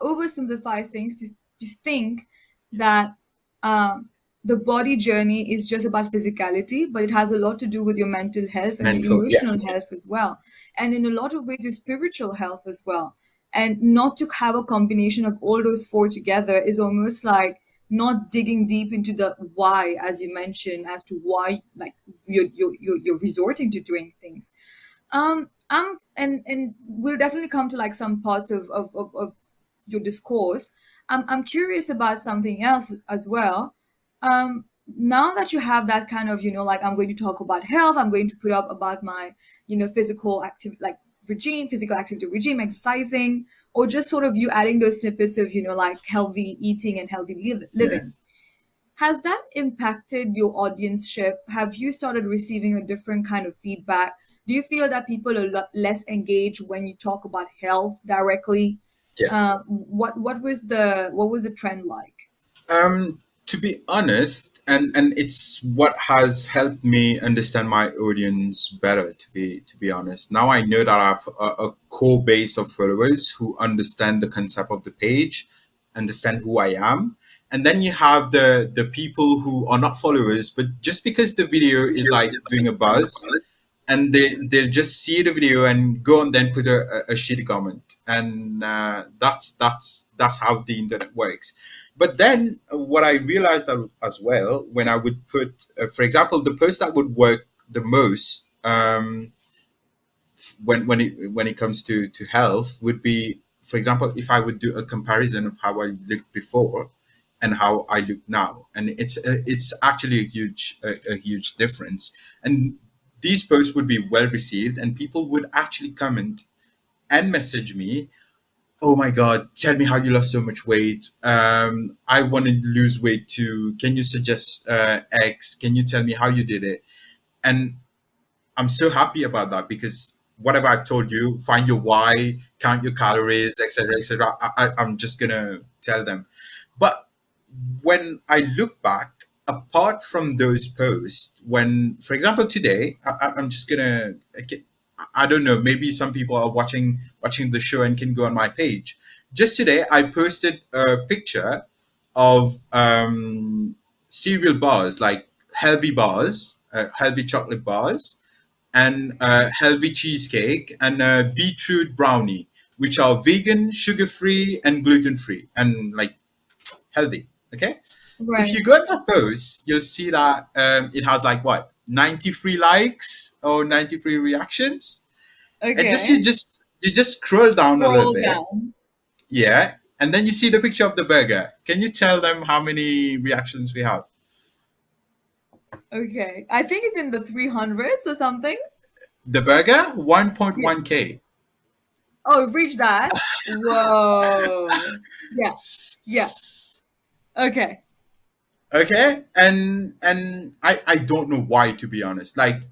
oversimplify things to think that um, the body journey is just about physicality, but it has a lot to do with your mental health and your Mental, yeah. emotional health as well, and in a lot of ways your spiritual health as well. And not to have a combination of all those four together is almost like not digging deep into the why, as you mentioned, as to why, like, you're resorting to doing things. And we'll definitely come to like some parts of your discourse. I'm curious about something else as well. Now that you have that kind of, like, I'm going to talk about health, I'm going to put up about my, physical activity, like physical activity regime, exercising, or just sort of you adding those snippets of, like healthy eating and healthy Yeah. living. Has that impacted your audienceship? Have you started receiving a different kind of feedback? Do you feel that people are less engaged when you talk about health directly? Yeah. What was the trend like? To be honest, and it's what has helped me understand my audience better. To be honest, now I know that I have a core base of followers who understand the concept of the page, understand who I am, and then you have the people who are not followers, but just because the video is like doing a buzz, and they'll just see the video and go and then put a shitty comment, and that's how the internet works. But then what I realized as well, when I would put, for example, the post that would work the most, when it comes to health, would be, for example, if I would do a comparison of how I looked before and how I look now, and it's actually a huge difference. And these posts would be well received, and people would actually comment and message me, oh my god, tell me how you lost so much weight. I want to lose weight too. Can you suggest X? Can you tell me how you did it? And I'm so happy about that, because whatever I've told you, find your why, count your calories, etc., etc. I'm just gonna tell them. But when I look back, apart from those posts, when, for example, today, I'm just gonna, I don't know, maybe some people are watching the show and can go on my page. Just today, I posted a picture of cereal bars, like healthy bars, healthy chocolate bars, and healthy cheesecake, and beetroot brownie, which are vegan, sugar free, and gluten free, and like healthy. Okay. If Right. you go at that post, you'll see that it has like what, 93 likes or 93 reactions, and just Okay. you just scroll down a little Scroll bit, down. yeah, and then you see the picture of the burger. Can you tell them how many reactions we have? Okay. I think it's in the 300s or something. The burger, Yeah. 1.1k. Oh, we've reached that. Whoa. Yeah. Yeah. S- Okay. Okay, and I don't know why, to be honest. Like,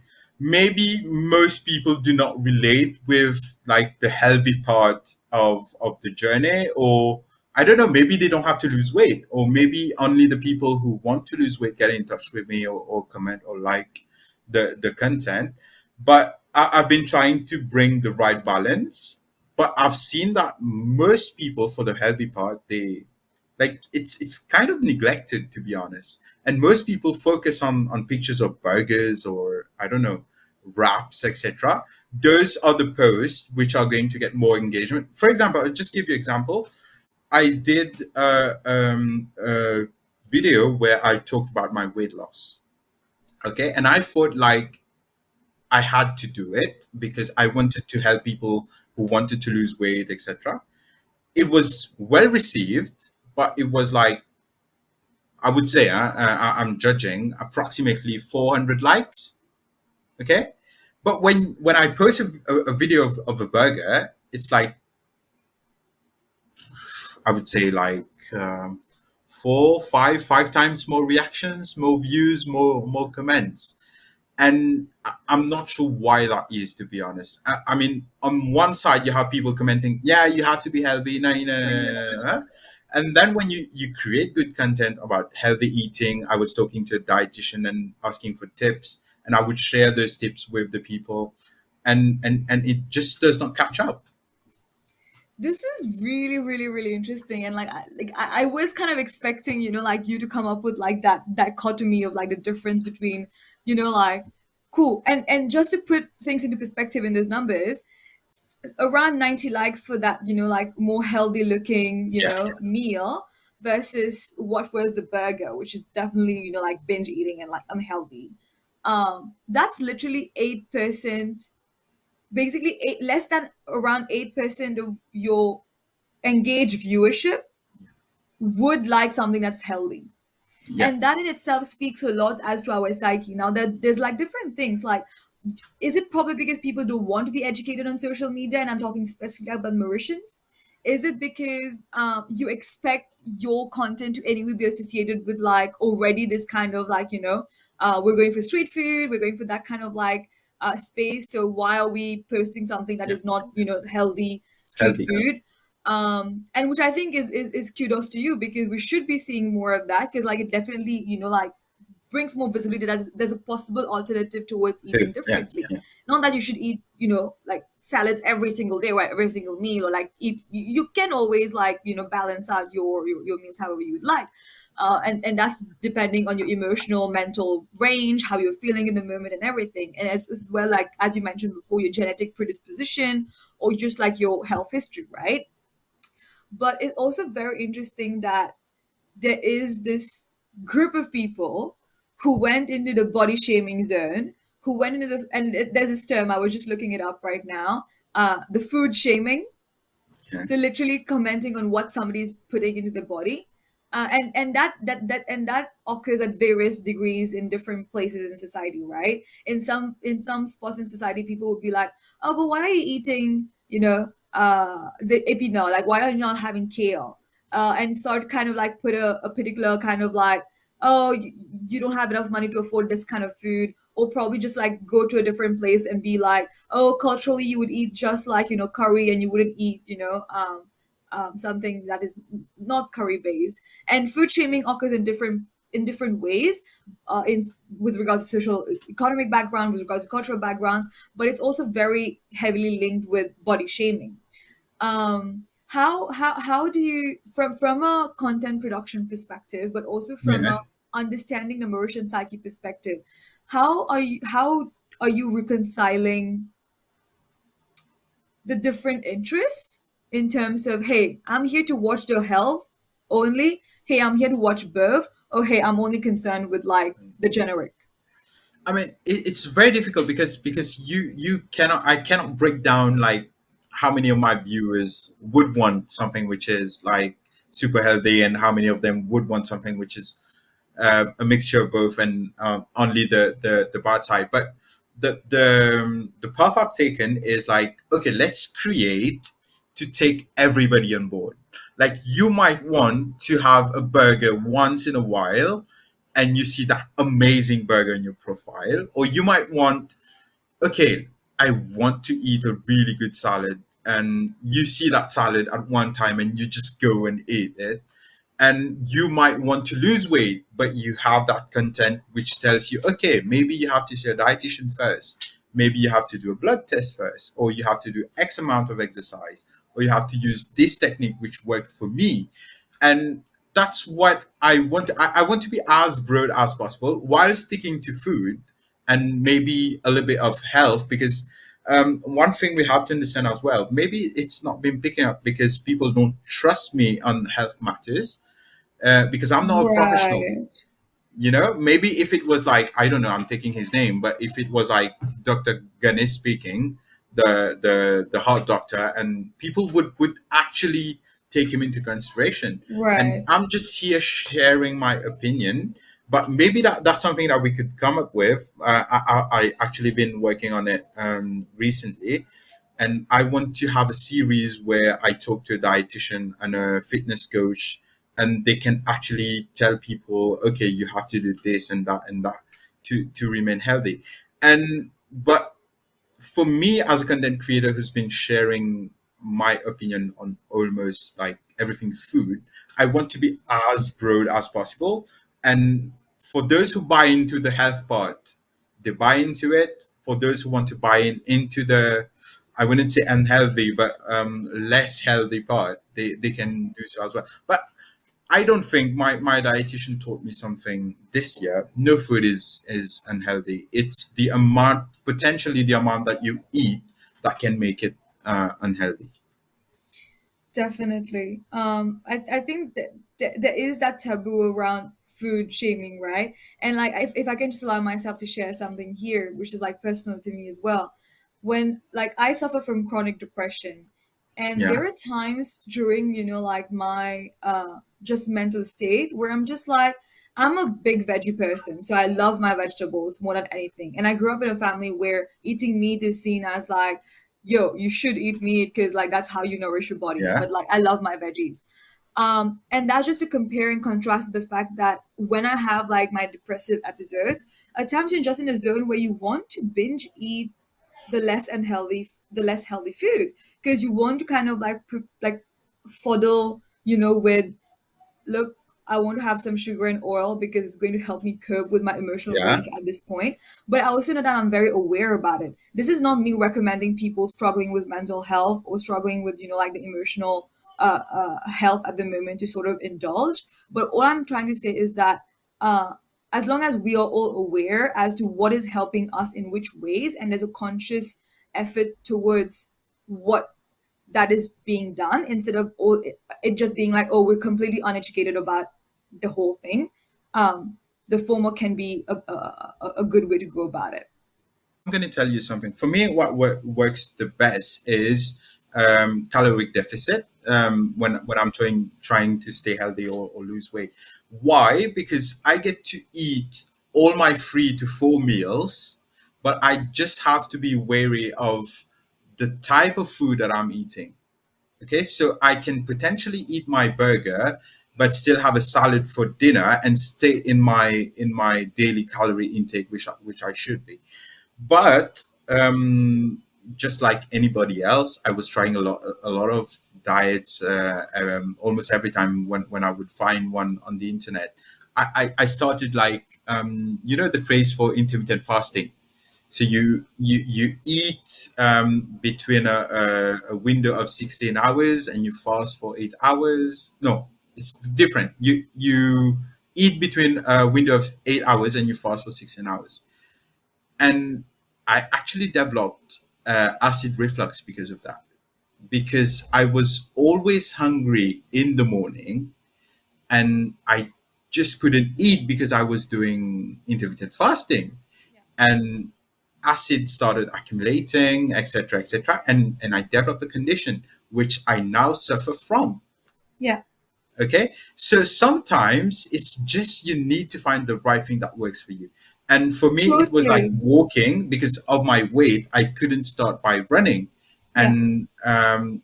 maybe most people do not relate with like the healthy part of the journey, or I don't know, maybe they don't have to lose weight, or maybe only the people who want to lose weight get in touch with me, or comment or like the content. But I've been trying to bring the right balance, but I've seen that most people, for the healthy part, they like it's kind of neglected, to be honest. And most people focus on pictures of burgers, or I don't know, wraps, etc. Those are the posts which are going to get more engagement. For example, I'll just give you example. I did a video where I talked about my weight loss. Okay, and I thought like I had to do it because I wanted to help people who wanted to lose weight, etc. It was well received, but it was like, I would say, I'm judging approximately 400 likes. Okay, but when I post a video of a burger, it's like, I would say like, four, five times more reactions, more views, more comments. And I'm not sure why that is, to be honest. I mean, on one side you have people commenting, "Yeah, you have to be healthy," no, no, no, no, no, no, no. And then when you create good content about healthy eating, I was talking to a dietitian and asking for tips, and I would share those tips with the people, and it just does not catch up. This is really, really, really interesting. And I was kind of expecting, like you to come up with like that dichotomy of like the difference between, like cool. And just to put things into perspective in those numbers, around 90 likes for that, like more healthy looking, Yeah, meal versus what was the burger, which is definitely, like binge eating and like unhealthy. That's literally 8%, basically less than around 8% of your engaged viewership would like something that's healthy. yeah, And that in itself speaks a lot as to our psyche. Now that there's like different things, like is it probably because people don't want to be educated on social media, and I'm talking specifically about Mauritians? Is it because you expect your content to anyway be associated with like already this kind of like, we're going for street food, we're going for that kind of like space, so why are we posting something that yeah, is not, healthy street healthy. food? And which I think is kudos to you, because we should be seeing more of that, because like it definitely, like brings more visibility that there's a possible alternative towards eating Yeah, differently. yeah, Not that you should eat, like salads every single day or every single meal, or like eat. You can always like, balance out your meals however you would like. And that's depending on your emotional, mental range, how you're feeling in the moment, and everything. And as well, like as you mentioned before, your genetic predisposition or just like your health history, right? But it's also very interesting that there is this group of people who went into the body shaming zone, who went into there's this term, I was just looking it up right now, the food shaming. yeah, So literally commenting on what somebody's putting into their body. And that occurs at various degrees in different places in society, right? In some spots in society, people would be like, oh, but why are you eating, the epinal, like why are you not having kale? And start kind of like put a particular kind of like, oh, you don't have enough money to afford this kind of food, or probably just like go to a different place and be like, oh, culturally you would eat just like, curry, and you wouldn't eat, something that is not curry based. And food shaming occurs in different ways, in with regards to social economic background, with regards to cultural backgrounds, but it's also very heavily linked with body shaming. How do you, from a content production perspective, but also from yeah. a understanding the Mauritian psyche perspective, how are you reconciling the different interests in terms of, hey, I'm here to watch the health only, hey, I'm here to watch birth, or hey, I'm only concerned with like the generic. I mean, it's very difficult because you cannot, I cannot break down like how many of my viewers would want something which is like super healthy, and how many of them would want something which is a mixture of both, and only the bad side. But the path I've taken is like, okay, let's create. to take everybody on board. Like you might want to have a burger once in a while and you see that amazing burger in your profile, or you might want, okay, I want to eat a really good salad, and you see that salad at one time and you just go and eat it. And you might want to lose weight, but you have that content which tells you, okay, maybe you have to see a dietitian first, maybe you have to do a blood test first, or you have to do X amount of exercise, or you have to use this technique which worked for me. And that's what I want. I want to be as broad as possible while sticking to food and maybe a little bit of health, because one thing we have to understand as well, maybe it's not been picking up because people don't trust me on health matters, because I'm not a professional. Right. Maybe if it was like, I don't know, I'm taking his name, but if it was like Dr. Ganesh speaking, the heart doctor, and people would actually take him into consideration. And Right. I'm just here sharing my opinion, but maybe that's something that we could come up with. I actually been working on it recently, and I want to have a series where I talk to a dietitian and a fitness coach, and they can actually tell people, okay, you have to do this and that to remain healthy. And but for me as a content creator who's been sharing my opinion on almost like everything food, I want to be as broad as possible. And for those who buy into the health part, they buy into it. For those who want to buy into the, I wouldn't say unhealthy, but less healthy part, they can do so as well. But I don't think my dietitian taught me something this year. No food is unhealthy. It's the amount, potentially the amount that you eat, that can make it unhealthy. Definitely. I think that there is that taboo around food shaming, right? And like, if I can just allow myself to share something here, which is like personal to me as well. When like I suffer from chronic depression, and Yeah, there are times during, like my just mental state where I'm just like, I'm a big veggie person, so I love my vegetables more than anything. And I grew up in a family where eating meat is seen as like, yo, you should eat meat because like that's how you nourish your body. yeah. But like I love my veggies. And that's just to compare and contrast the fact that when I have like my depressive episodes, at times you're just in a zone where you want to binge eat the less healthy food because you want to kind of like like fuddle, with, look, I want to have some sugar and oil because it's going to help me cope with my emotional Yeah, range at this point. But I also know that I'm very aware about it. This is not me recommending people struggling with mental health or struggling with, like the emotional health at the moment to sort of indulge. But all I'm trying to say is that uh, as long as we are all aware as to what is helping us in which ways, and there's a conscious effort towards what that is being done instead of it just being like, oh, we're completely uneducated about the whole thing. The former can be a good way to go about it. I'm going to tell you something. For me, what works the best is caloric deficit, when I'm trying to stay healthy or lose weight. Why? Because I get to eat all my 3 to 4 meals, but I just have to be wary of the type of food that I'm eating. Okay, so I can potentially eat my burger, but still have a salad for dinner and stay in my daily calorie intake, which I should be. But just like anybody else, I was trying a lot of diets. Almost every time when I would find one on the internet, I started like, the craze for intermittent fasting. So you eat between a window of 16 hours and you fast for 8 hours. No, it's different. You eat between a window of 8 hours and you fast for 16 hours. And I actually developed acid reflux because of that. Because I was always hungry in the morning, and I just couldn't eat because I was doing intermittent fasting, and acid started accumulating, etc., etc., and I developed a condition which I now suffer from. Yeah, Okay, so sometimes it's just you need to find the right thing that works for you. And for me it was like totally. walking. Because of my weight, I couldn't start by running. Yeah. And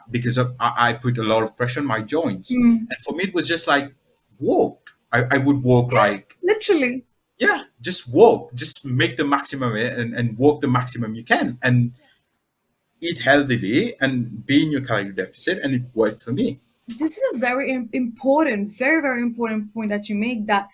because I put a lot of pressure on my joints. Mm. And for me, it was just like walk. I would walk like, Literally. yeah, just walk, just make the maximum and walk the maximum you can and eat healthily and be in your calorie deficit. And it worked for me. This is a very important, very, very important point that you make, that,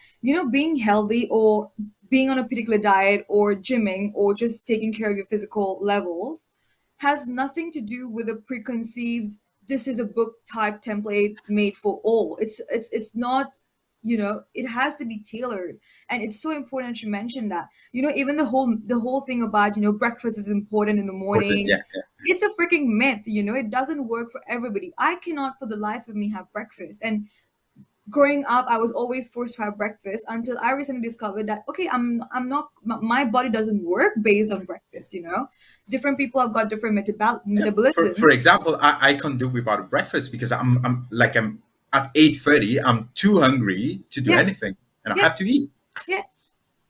being healthy or being on a particular diet or gymming or just taking care of your physical levels has nothing to do with a preconceived, this is a book type template made for all. It's not, it has to be tailored. And it's so important you mentioned that. Even the whole thing about, breakfast is important in the Important. morning. Yeah. Yeah. It's a freaking myth. It doesn't work for everybody. I cannot for the life of me have breakfast. And growing up, I was always forced to have breakfast until I recently discovered that, okay, I'm not, my body doesn't work based on breakfast. Different people have got different Yeah. metabolism. For example, I can't do without breakfast because I'm at 8:30. I'm too hungry to do Yeah, anything, and I yeah, have to eat. yeah.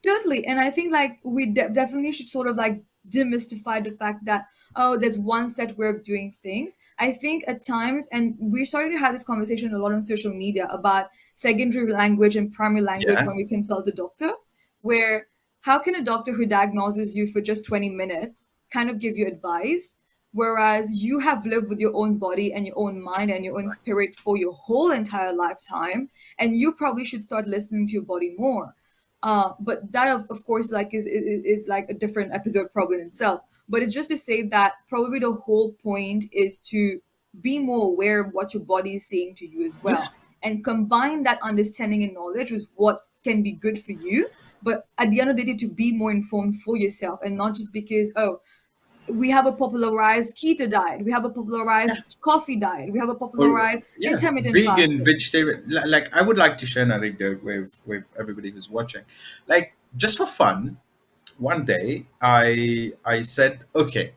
Totally. And I think like we definitely should sort of like demystify the fact that, oh, there's one set way of doing things. I think at times, and we started to have this conversation a lot on social media about secondary language and primary language Yeah. when we consult a doctor, where how can a doctor who diagnoses you for just 20 minutes kind of give you advice, whereas you have lived with your own body and your own mind and your own Right. spirit for your whole entire lifetime, and you probably should start listening to your body more. But that of course like is like a different episode probably in itself. But it's just to say that probably the whole point is to be more aware of what your body is saying to you as Yeah. well, and combine that understanding and knowledge with what can be good for you. But at the end of the day, to be more informed for yourself, and not just because, oh, we have a popularized keto diet, we have a popularized coffee diet, we have a Or popularized yeah, intermittent vegan, fasting. vegetarian. Like I would like to share an anecdote with everybody who's watching. Like just for fun, one day I said, okay.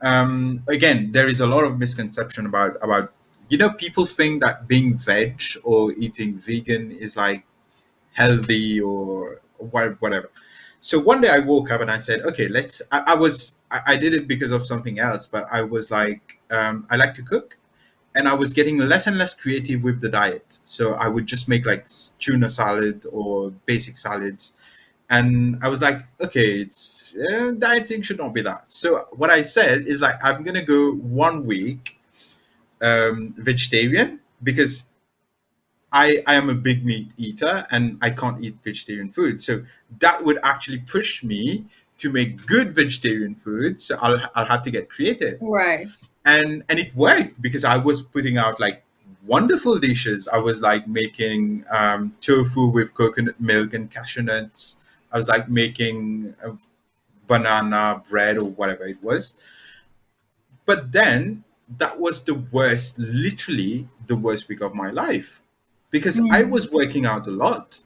Again, there is a lot of misconception about people think that being veg or eating vegan is like healthy or whatever. So one day I woke up and I said, okay, let's. I did it because of something else, but I was like, I like to cook, and I was getting less and less creative with the diet. So I would just make like tuna salad or basic salads, and I was like, okay, it's dieting should not be that. So what I said is like, I'm gonna go 1 week vegetarian because I am a big meat eater and I can't eat vegetarian food. So that would actually push me to make good vegetarian food. So I'll have to get creative. Right. And it worked because I was putting out like wonderful dishes. I was like making tofu with coconut milk and cashew nuts. I was like making banana bread or whatever it was. But then that was the worst, literally the worst week of my life because I Mm. was working out a lot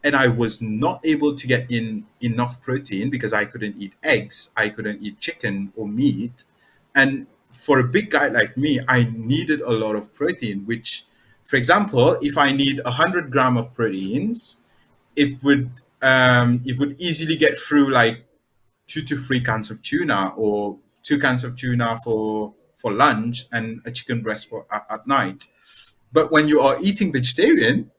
and I was not able to get in enough protein because I couldn't eat eggs, I couldn't eat chicken or meat. And for a big guy like me, I needed a lot of protein, which, for example, if I need 100 gram of proteins, it would easily get through like 2 to 3 cans of tuna or 2 cans of tuna for lunch and a chicken breast for at night. But when you are eating vegetarian,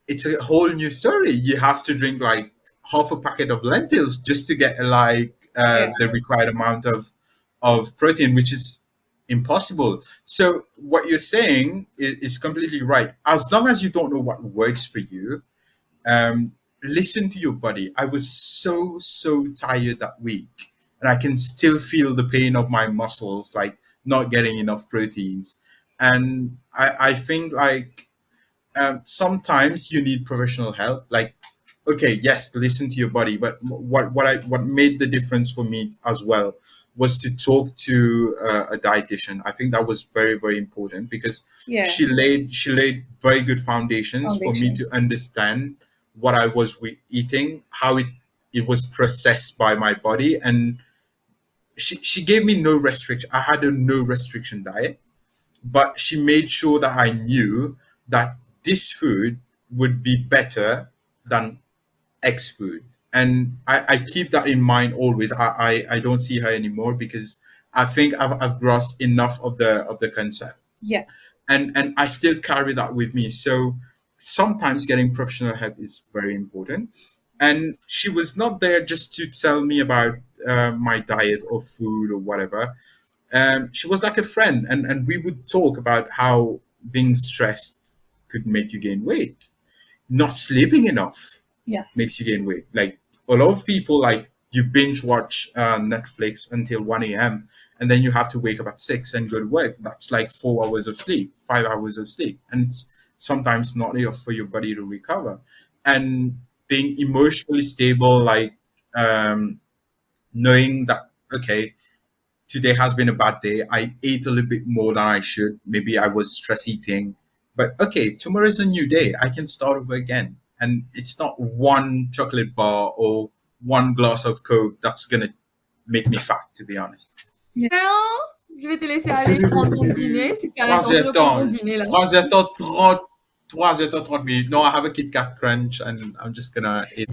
it's a whole new story. You have to drink like half a packet of lentils just to get like Yeah. the required amount of protein, which is impossible. So what you're saying is completely right. As long as you don't know what works for you, um, listen to your body. I was so tired that week, and I can still feel the pain of my muscles, like not getting enough proteins. And I think like sometimes you need professional help. Like, okay, yes, listen to your body, but what made the difference for me as well was to talk to a dietitian. I think that was very important because Yeah. she laid very good foundations for me to Foundations. understand what I was eating, how it was processed by my body, and she gave me no restriction. I had a no restriction diet, but she made sure that I knew that this food would be better than X food. And I keep that in mind always. I don't see her anymore because I think I've grasped enough of the concept, Yeah. and I still carry that with me. So sometimes getting professional help is very important. And she was not there just to tell me about my diet or food or whatever. She was like a friend, and we would talk about how being stressed could make you gain weight. Not sleeping enough makes you Yes. gain weight. Like a lot of people, like you binge watch Netflix until 1 a.m. and then you have to wake up at 6 and go to work. That's like 4 hours of sleep, 5 hours of sleep, and it's sometimes not enough for your body to recover. And being emotionally stable, like knowing that okay, today has been a bad day. I ate a little bit more than I should. Maybe I was stress eating. But okay, tomorrow is a new day. I can start over again. And it's not one chocolate bar or one glass of Coke that's going to make me fat, to be honest. Hein? Je vais te laisser aller prendre ton dîner si tu as l'intention de prendre ton 3h30, dîner là. 3h30, 3h30 minutes. No, I have a Kit Kat Crunch and I'm just going to eat.